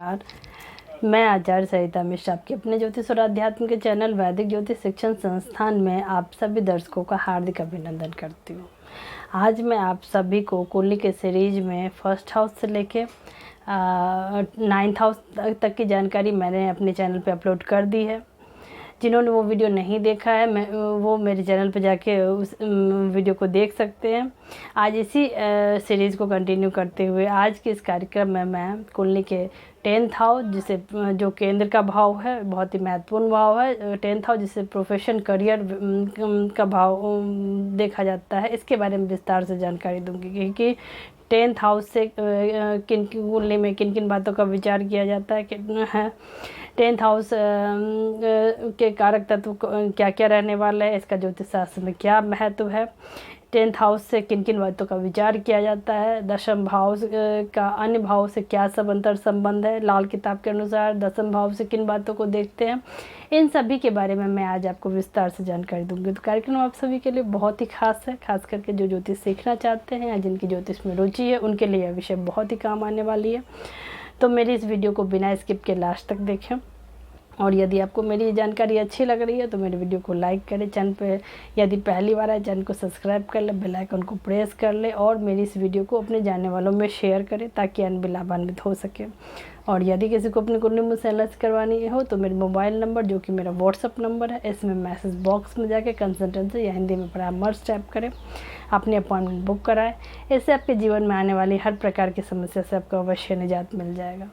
नमस्कार। मैं आचार्य सरिता मिश्रा आपके अपने ज्योतिष और अध्यात्म के चैनल वैदिक ज्योतिष शिक्षण संस्थान में आप सभी दर्शकों का हार्दिक अभिनंदन करती हूँ। आज मैं आप सभी को कुंडली के सीरीज में फर्स्ट हाउस से लेके 9th हाउस तक की जानकारी मैंने अपने चैनल पे अपलोड कर दी है। जिन्होंने वो वीडियो नहीं देखा है वो मेरे चैनल पर जाके उस वीडियो को देख सकते हैं। आज इसी सीरीज़ को कंटिन्यू करते हुए आज के इस कार्यक्रम में मैं कुंडली के 10th हाउस जिसे जो केंद्र का भाव है, बहुत ही महत्वपूर्ण भाव है। 10th हाउस जिसे प्रोफेशन करियर का भाव देखा जाता है, इसके बारे में विस्तार से जानकारी दूंगी क्योंकि 10th हाउस से किन कुंडली में किन किन बातों का विचार किया जाता है। 10th हाउस के कारक तत्व क्या क्या रहने वाला है, इसका ज्योतिष शास्त्र में क्या महत्व है, 10th हाउस से किन किन बातों का विचार किया जाता है, दशम भाव का अन्य भाव से क्या अंतर संबंध है, लाल किताब के अनुसार दशम भाव से किन बातों को देखते हैं, इन सभी के बारे में मैं आज आपको विस्तार से जानकारी दूंगी। तो कार्यक्रम आप सभी के लिए बहुत ही खास है, खास करके जो ज्योतिष सीखना चाहते हैं या जिनकी ज्योतिष में रुचि है उनके लिए यह विषय बहुत ही काम आने वाली है। तो मेरी इस वीडियो को बिना स्किप के लास्ट तक देखें और यदि आपको मेरी जानकारी अच्छी लग रही है तो मेरे वीडियो को लाइक करें, चैनल पे यदि पहली बार आए चैनल को सब्सक्राइब कर ले, बेल आइकन को प्रेस कर ले और मेरी इस वीडियो को अपने जानने वालों में शेयर करें ताकि अन्य भी लाभान्वित हो सके। और यदि किसी को अपनी कुंडली मुझसे एनालिसिस करवानी हो तो मेरे मोबाइल नंबर जो कि मेरा व्हाट्सअप नंबर है, इसमें मैसेज बॉक्स में जाके कंसल्टेंसी या हिंदी में परामर्श टाइप करें, अपनी अपॉइंटमेंट बुक कराएं। इससे आपके जीवन में आने वाली हर प्रकार की समस्या से आपको अवश्य निजात मिल जाएगा।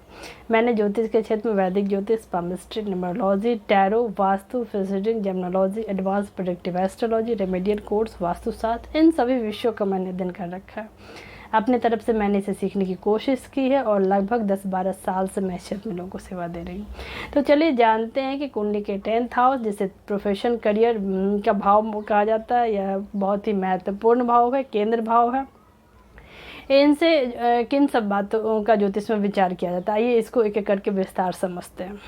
मैंने ज्योतिष के क्षेत्र में वैदिक ज्योतिष, पामिस्ट्री, न्यूमरोलॉजी, टैरो, वास्तु, फिजिटिंग, gemology, advance predictive astrology, remedial course, vastushastra, इन सभी विषयों का मैंने अध्ययन कर रखा है। अपने तरफ से मैंने इसे सीखने की कोशिश की है और लगभग 10-12 साल से मैं इस क्षेत्र में लोगों को सेवा दे रही हूँ। तो चलिए जानते हैं कि कुंडली के 10th हाउस जिसे प्रोफेशन करियर का भाव कहा जाता है, यह बहुत ही महत्वपूर्ण भाव है, केंद्र भाव है। इनसे किन सब बातों का ज्योतिष में विचार किया जाता है, आइए इसको एक एक करके विस्तार समझते हैं।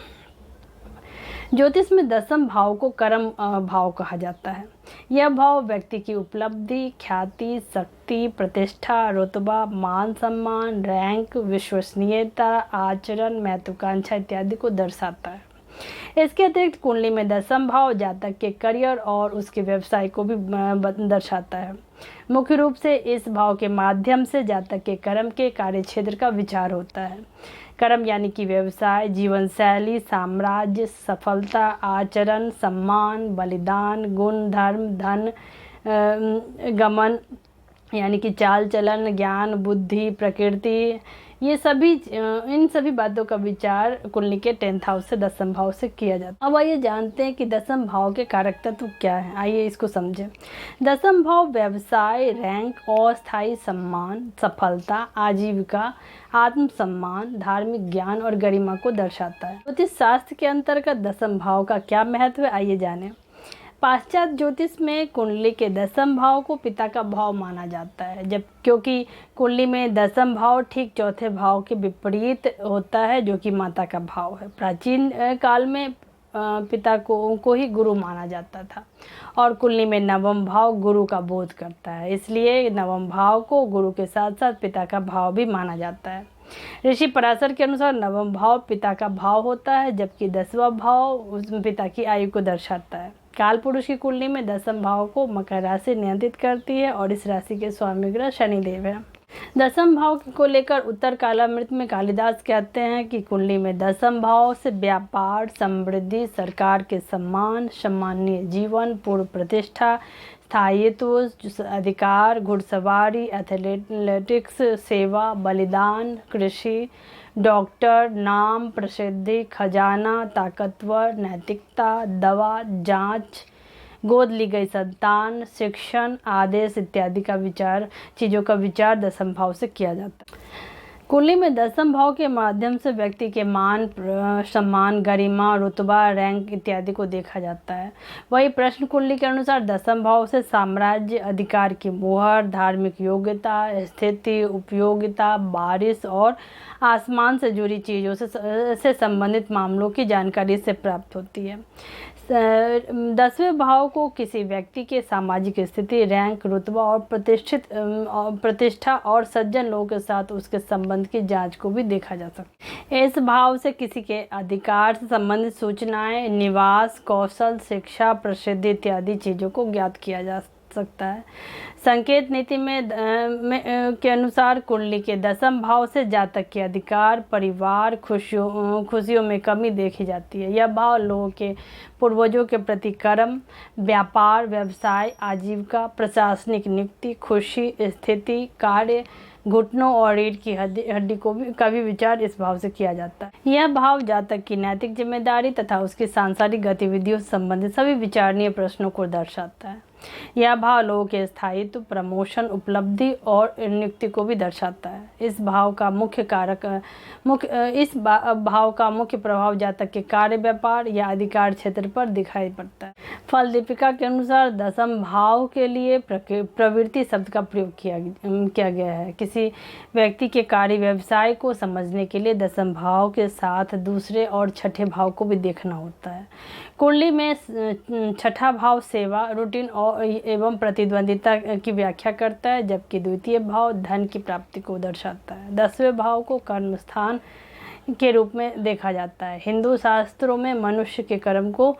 ज्योतिष में दसम भाव को कर्म भाव कहा जाता है। यह भाव व्यक्ति की उपलब्धि, ख्याति, शक्ति, प्रतिष्ठा, रुतबा, मान सम्मान, रैंक, विश्वसनीयता, आचरण, महत्वाकांक्षा इत्यादि को दर्शाता है। इसके अतिरिक्त कुंडली में दसम भाव जातक के करियर और उसके व्यवसाय को भी दर्शाता है। मुख्य रूप से इस भाव के माध्यम से जातक के कर्म के कार्यक्षेत्र का विचार होता है। कर्म यानी कि व्यवसाय, जीवन शैली, साम्राज्य, सफलता, आचरण, सम्मान, बलिदान, गुण, धर्म, धन, गमन यानी कि चाल चलन, ज्ञान, बुद्धि, प्रकृति, ये सभी इन सभी बातों का विचार कुंडली के 10th हाउस से दसम भाव से किया जाता है। अब आइए जानते हैं कि दसम भाव के कारक तत्व क्या है, आइए इसको समझें। दसम भाव व्यवसाय, रैंक, अस्थायी सम्मान, सफलता, आजीविका, आत्मसम्मान, धार्मिक ज्ञान और गरिमा को दर्शाता है। ज्योतिष शास्त्र के अंतर्गत दसम भाव का क्या महत्व है, आइए जानें। पाश्चात्य ज्योतिष में कुंडली के दसम भाव को पिता का भाव माना जाता है, जब क्योंकि कुंडली में दसम भाव ठीक चौथे भाव के विपरीत होता है जो कि माता का भाव है। प्राचीन काल में पिता को ही गुरु माना जाता था और कुंडली में नवम भाव गुरु का बोध करता है, इसलिए नवम भाव को गुरु के साथ साथ पिता का भाव भी माना जाता है। ऋषि पराशर के अनुसार नवम भाव पिता का भाव होता है जबकि 10वां भाव उस पिता की आयु को दर्शाता है। काल पुरुष की कुंडली में दसम भाव को मकर राशि नियंत्रित करती है और इस राशि के स्वामी ग्रह शनिदेव है। दसम भाव को लेकर उत्तर कालामृत में कालिदास कहते हैं कि कुंडली में दसम भाव से व्यापार, समृद्धि, सरकार के सम्मान, सम्मानीय जीवन, पूर्ण प्रतिष्ठा, स्थायित्व, अधिकार, घुड़सवारी, एथलेटिक्स, सेवा, बलिदान, कृषि, डॉक्टर, नाम, प्रसिद्धि, खजाना, ताकतवर, नैतिकता, दवा, जांच, गोद ली गई संतान, शिक्षण, आदेश इत्यादि का विचार चीज़ों का विचार दसम भाव से किया जाता है। कुंडली में दसम भाव के माध्यम से व्यक्ति के मान, सम्मान, गरिमा, रुतबा, रैंक इत्यादि को देखा जाता है। वही प्रश्न कुंडली के अनुसार दसम भाव से साम्राज्य, अधिकार की मुहर, धार्मिक योग्यता, स्थिति, उपयोगिता, बारिश और आसमान से जुड़ी चीज़ों से संबंधित मामलों की जानकारी से प्राप्त होती है। 10वें भाव को किसी व्यक्ति के सामाजिक स्थिति, रैंक, रुतबा और प्रतिष्ठा और सज्जन लोगों के साथ उसके संबंध संबंध की जांच को भी देखा जा सकता है। इस भाव से किसी के अधिकार से संबंधित सूचनाएं, निवास, कौशल, शिक्षा, प्रसिद्धि इत्यादि चीज़ों को ज्ञात किया जा सकता है। संकेत नीति के अनुसार कुंडली के दसम भाव से जातक के अधिकार, परिवार, खुशियों में कमी देखी जाती है। यह भाव लोगों के पूर्वजों के प्रति कर्म, व्यापार, व्यवसाय, आजीविका, प्रशासनिक नियुक्ति, खुशी, स्थिति, कार्य, घुटनों और रीढ़ की हड्डी का भी विचार इस भाव से किया जाता है। यह भाव जातक की नैतिक जिम्मेदारी तथा उसकी सांसारिक गतिविधियों से संबंधित सभी विचारणीय प्रश्नों को दर्शाता है। यह भाव लोगों के स्थायित्व, प्रमोशन, उपलब्धि और नियुक्ति को भी दर्शाता है। इस भाव का मुख्य प्रभाव जातक के कार्य, व्यापार या अधिकार क्षेत्र पर दिखाई पड़ता है। फल दीपिका के अनुसार दसम भाव के लिए प्रवृत्ति शब्द का प्रयोग किया गया है। किसी व्यक्ति के कार्य व्यवसाय को समझने के लिए दसम भाव के साथ दूसरे और छठे भाव को भी देखना होता है। कुंडली में छठा भाव सेवा, रूटीन एवं प्रतिद्वंदिता की व्याख्या करता है, जबकि द्वितीय भाव धन की प्राप्ति को दर्शाता है। 10वें भाव को कर्म स्थान के रूप में देखा जाता है। हिंदू शास्त्रों में मनुष्य के कर्म को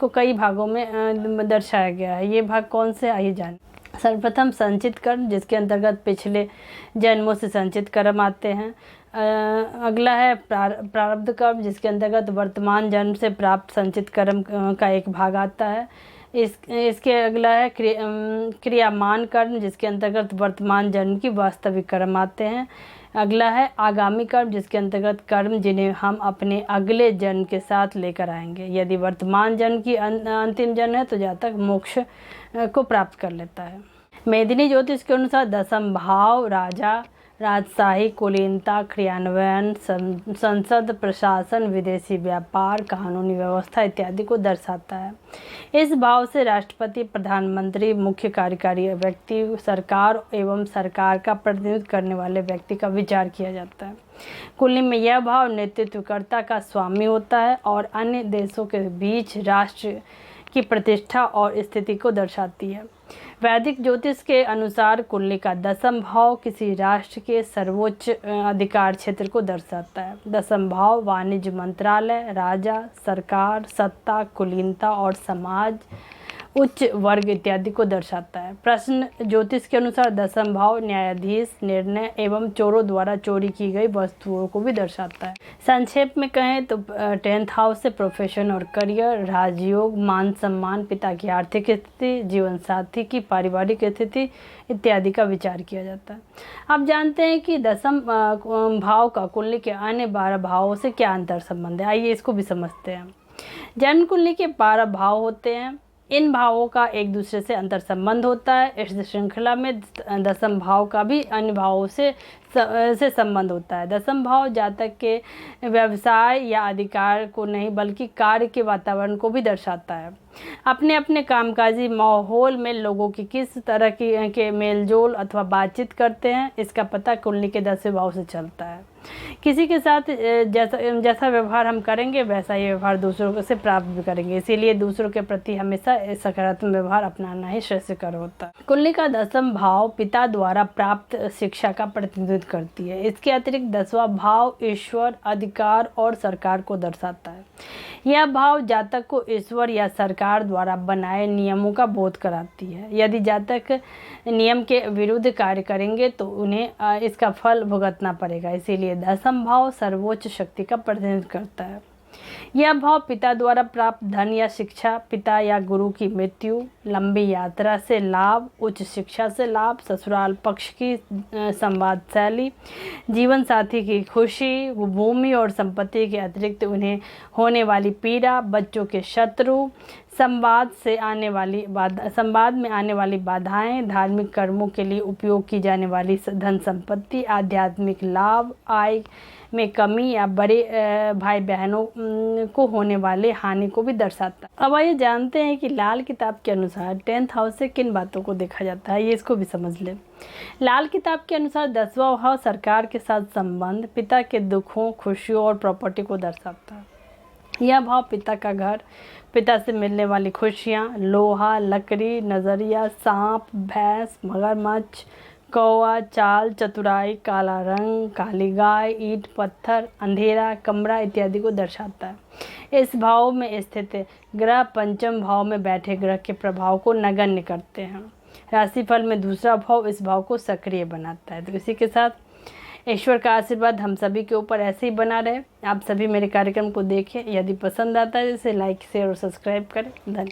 कई भागों में दर्शाया गया है। ये भाग कौन से, आइए जानें। सर्वप्रथम संचित कर्म, जिसके अंतर्गत पिछले जन्मों से संचित कर्म आते हैं। अगला है प्रारब्ध कर्म, जिसके अंतर्गत वर्तमान जन्म से प्राप्त संचित कर्म का एक भाग आता है। इसके अगला है क्रियामान कर्म, जिसके अंतर्गत वर्तमान जन्म की वास्तविक कर्म आते हैं। अगला है आगामी कर्म, जिसके अंतर्गत कर्म जिन्हें हम अपने अगले जन्म के साथ लेकर आएंगे। यदि वर्तमान जन्म की अंतिम जन्म है तो जातक मोक्ष को प्राप्त कर लेता है। मेदिनी ज्योतिष के अनुसार दसम भाव राजा, राजशाही, कुलीनता, क्रियान्वयन, संसद, प्रशासन, विदेशी व्यापार, कानूनी व्यवस्था इत्यादि को दर्शाता है। इस भाव से राष्ट्रपति, प्रधानमंत्री, मुख्य कार्यकारी व्यक्ति, सरकार एवं सरकार का प्रतिनिधित्व करने वाले व्यक्ति का विचार किया जाता है। कुंडली में यह भाव नेतृत्वकर्ता का स्वामी होता है और अन्य देशों के बीच राष्ट्र की प्रतिष्ठा और स्थिति को दर्शाती है। वैदिक ज्योतिष के अनुसार कुंडली का दसम भाव किसी राष्ट्र के सर्वोच्च अधिकार क्षेत्र को दर्शाता है। दसम भाव वाणिज्य मंत्रालय, राजा, सरकार, सत्ता, कुलीनता और समाज, उच्च वर्ग इत्यादि को दर्शाता है। प्रश्न ज्योतिष के अनुसार दसम भाव न्यायाधीश, निर्णय एवं चोरों द्वारा चोरी की गई वस्तुओं को भी दर्शाता है। संक्षेप में कहें तो 10th हाउस से प्रोफेशन और करियर, राजयोग, मान सम्मान, पिता की आर्थिक स्थिति, जीवन साथी की पारिवारिक स्थिति इत्यादि का विचार किया जाता है। आप जानते हैं कि दसम भाव का कुंडली के अन्य 12 भावों से क्या अंतर संबंध है, आइए इसको भी समझते हैं। जन्म कुंडली के 12 भाव होते हैं। इन भावों का एक दूसरे से अंतर संबंध होता है। इस श्रृंखला में दसम भाव का भी अन्य भावों से संबंध होता है। दसम भाव जातक के व्यवसाय या अधिकार को नहीं बल्कि कार्य के वातावरण को भी दर्शाता है। अपने अपने कामकाजी माहौल में लोगों की किस तरह के मेलजोल अथवा बातचीत करते हैं, इसका पता कुंडली के 10वें भाव से चलता है। किसी के साथ जैसा व्यवहार हम करेंगे वैसा ही व्यवहार दूसरों से प्राप्त भी करेंगे, इसीलिए दूसरों के प्रति हमेशा सकारात्मक व्यवहार अपनाना ही श्रेयस्कर होता है। कुंडली का दसम भाव पिता द्वारा प्राप्त शिक्षा का प्रतिनिधित्व करती है। इसके अतिरिक्त 10वां भाव ईश्वर, अधिकार और सरकार को दर्शाता है। यह भाव जातक को ईश्वर या सरकार द्वारा बनाए नियमों का बोध कराती है। यदि जातक नियम के विरुद्ध कार्य करेंगे तो उन्हें इसका फल भुगतना पड़ेगा, इसीलिए दसम भाव सर्वोच्च शक्ति का प्रतिनिधित्व करता है। यह भाव पिता द्वारा प्राप्त धन या शिक्षा, पिता या गुरु की मृत्यु, लंबी यात्रा से लाभ, उच्च शिक्षा से लाभ, ससुराल पक्ष की संवाद शैली, जीवन साथी की खुशी, भूमि और संपत्ति के अतिरिक्त उन्हें होने वाली पीड़ा, बच्चों के शत्रु, संवाद में आने वाली बाधाएं, धार्मिक कर्मों के लिए उपयोग की जाने वाली धन संपत्ति, आध्यात्मिक लाभ, आय में कमी या बड़े भाई बहनों को होने वाले हानि को भी दर्शाता है। अब आइए जानते हैं कि लाल किताब के अनुसार 10th हाउस से किन बातों को देखा जाता है, ये इसको भी समझ लें। लाल किताब के अनुसार 10वां भाव सरकार के साथ संबंध, पिता के दुखों, खुशियों और प्रॉपर्टी को दर्शाता है। यह भाव पिता का घर, पिता से मिलने वाली खुशियाँ, लोहा, लकड़ी, नज़रिया, सांप, भैंस, मगरमच्छ, कौवा, चाल, चतुराई, काला रंग, काली गाय, ईंट, पत्थर, अंधेरा, कमरा इत्यादि को दर्शाता है। इस भाव में स्थित ग्रह पंचम भाव में बैठे ग्रह के प्रभाव को नगण्य करते हैं। राशिफल में दूसरा भाव इस भाव को सक्रिय बनाता है। तो इसी के साथ ईश्वर का आशीर्वाद हम सभी के ऊपर ऐसे ही बना रहे। आप सभी मेरे कार्यक्रम को देखें, यदि पसंद आता है तो इसे लाइक, शेयर और सब्सक्राइब करें। धन्यवाद।